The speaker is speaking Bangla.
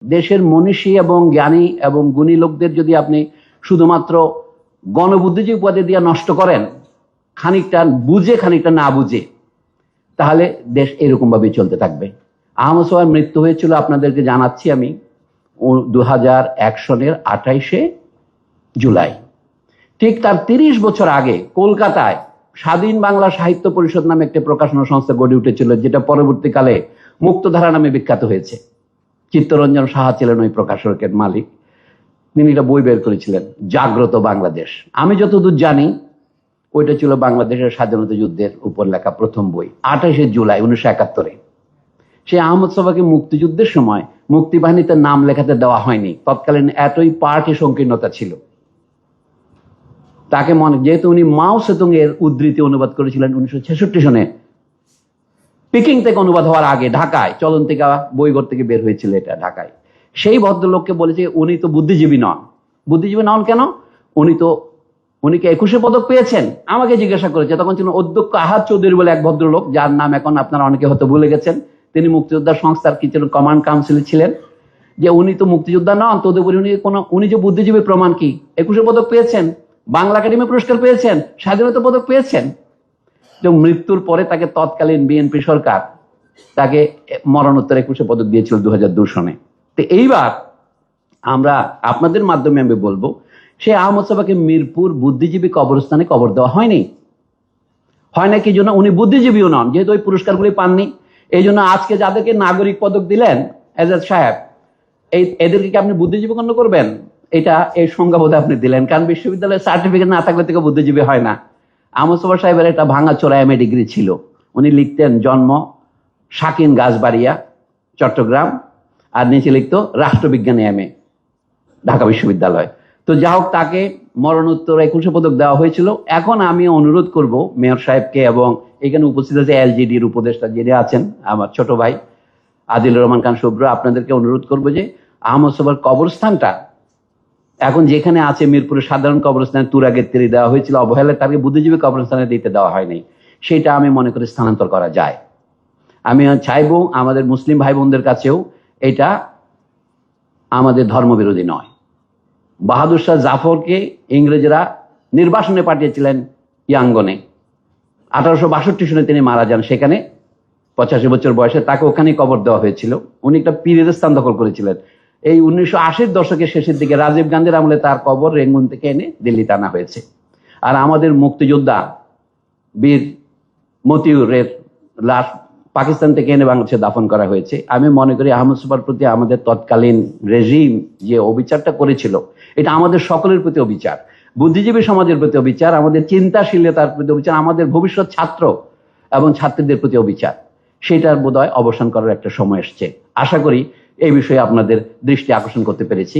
দেশের মনীষী এবং জ্ঞানী এবং গুণী লোকদের যদি আপনি শুধুমাত্র গণবুদ্ধিজীবী উপাধি দিয়ে নষ্ট করেন, খানিকটা বুঝে খানিকটা না বুঝে, তাহলে দেশ এরকম ভাবে চলতে থাকবে। আহমদ সোহার মৃত্যু হয়েছিল আপনাদেরকে জানাচ্ছি আমি 2001 সনের 28শে জুলাই। ঠিক তার 30 বছর আগে কলকাতায় স্বাধীন বাংলা সাহিত্য পরিষদ নামে একটি প্রকাশনা সংস্থা গড়ে উঠেছিল, যেটা পরবর্তীকালে মুক্তধারা নামে বিখ্যাত হয়েছে। চিত্তরঞ্জন সাহা ছিলেন ওই প্রকাশকের মালিক। তিনি একটা বই বের করেছিলেন, জাগ্রত বাংলাদেশ। আমি যতদূর জানি ওইটা ছিল বাংলাদেশের স্বাধীনতা যুদ্ধের উপর লেখা প্রথম বই। 28শে জুলাই 1971-এ সেই আহমদ সোহাকে মুক্তিযুদ্ধের সময় মুক্তিবাহিনীতে নাম লেখাতে দেওয়া হয়নি। তৎকালীন এতই পার্টি সংকীর্ণতা ছিল। তাকে যেহেতু উনি মাও সেতুং এর উদ্ধৃতি অনুবাদ করেছিলেন 1966 সনে, পিকিং থেকে অনুবাদ হওয়ার আগে ঢাকায় চলন্তিকা বইঘর থেকে বের হয়েছিল এটা ঢাকায়। সেই ভদ্রলোককে বলেছে উনি তো বুদ্ধিজীবী নন। বুদ্ধিজীবী নন কেন? উনি কি 21শে পদক পেয়েছেন? আমাকে জিজ্ঞাসা করেছে। তখন ছিল অধ্যক্ষ আহাদ চৌধুরী বলে এক ভদ্রলোক, যার নাম এখন আপনারা অনেকে হয়তো ভুলে গেছেন। তিনি মুক্তিযোদ্ধা সংস্থার কি ছিল, কমান্ড কাউন্সিলে ছিলেন। যে উনি তো মুক্তিযোদ্ধা নন, তদুপরি উনি যে বুদ্ধিজীবী প্রমাণ কি? 21শে পদক পেয়েছেন, বাংলা একাডেমি পুরস্কার পেয়েছেন, স্বাধীনতা পদক পেয়েছেন। মৃত্যুর পরে তাকে তৎকালীন বিএনপি সরকার তাকে মরণোত্তর 21শে পদক দিয়েছিল 2002 সনে। তো এইবার আমরা আপনাদের মাধ্যমে আমি বলবো, সে আহমদ সোহাকে মিরপুর বুদ্ধিজীবী কবরস্থানে কবর দেওয়া হয়নি। হয় না কি জন্য? উনি বুদ্ধিজীবীও নন, যেহেতু ওই পুরস্কারগুলি পাননি। এই জন্য আজকে যাদেরকে নাগরিক পদক দিলেন এজাজ সাহেব, এদেরকে কি আপনি বুদ্ধিজীবী গণ্য করবেন? এই সংজ্ঞাবোধে আপনি দিলেন, কারণ বিশ্ববিদ্যালয়ের সার্টিফিকেট না থাকলে থেকে বুদ্ধিজীবী হয় না। আহমদ সোহা সাহেবের একটা ভাঙাচোরা এমএ ডিগ্রি ছিল। উনি লিখতেন জন্ম শাকিন গাছবাড়িয়া, চট্টগ্রাম, আর নিচে লিখতো রাষ্ট্রবিজ্ঞানে এমএ, ঢাকা বিশ্ববিদ্যালয়। তো যা হোক, তাকে মরণোত্তর 21শে পদক দেওয়া হয়েছিল। এখন আমি অনুরোধ করব মেয়র সাহেবকে এবং এখানে উপস্থিত আছে এলজিডির উপদেষ্টা যিনি আছেন আমার ছোট ভাই আদিলুর রহমান খান শুভ্র, আপনাদেরকে অনুরোধ করবো যে আহমদ সোহার কবরস্থানটা এখন যেখানে আছে মিরপুরের সাধারণ কবরস্থানে তুরাগেত্রী দেওয়া হয়েছিল, অবহেলায় তাকে বুদ্ধিজীবী কবরস্থানে দিতে দেওয়া হয়নি। সেটা আমি মনে করি স্থানান্তর করা যায়। আমি চাইবো আমাদের মুসলিম ভাই বোনদের কাছেও এটা আমাদের ধর্মবিরোধী নয়। বাহাদুর শাহ জাফরকে ইংরেজরা নির্বাসনে পাঠিয়েছিলেন ইয়াঙ্গনে। 1862 সনে তিনি মারা যান সেখানে, 85 বছর বয়সে। তাকে ওখানে কবর দেওয়া হয়েছিল। উনি একটা পীরের স্থান দখল করেছিলেন। এই 1980-র দশকের শেষের দিকে রাজীব গান্ধীর আমলে তার কবর রেঙ্গুন থেকে এনে দিল্লিতে আনা হয়েছে। আর আমাদের মুক্তিযোদ্ধা বীর মতিউরের লাশ পাকিস্তান থেকে এনে বাংলাদেশে দাফন করা হয়েছে। আমি মনে করি আহমদ সোহার প্রতি আমাদের তৎকালীন রেজিম যে অবিচারটা করেছিল, এটা আমাদের সকলের প্রতি অবিচার, বুদ্ধিজীবী সমাজের প্রতি অবিচার, আমাদের চিন্তাশীলতার প্রতি অবিচার, আমাদের ভবিষ্যৎ ছাত্র এবং ছাত্রীদের প্রতি অবিচার। সেটার বোধহয় অবসান করার একটা সময় এসছে। আশা করি এই বিষয়ে আপনাদের দৃষ্টি আকর্ষণ করতে পেরেছি।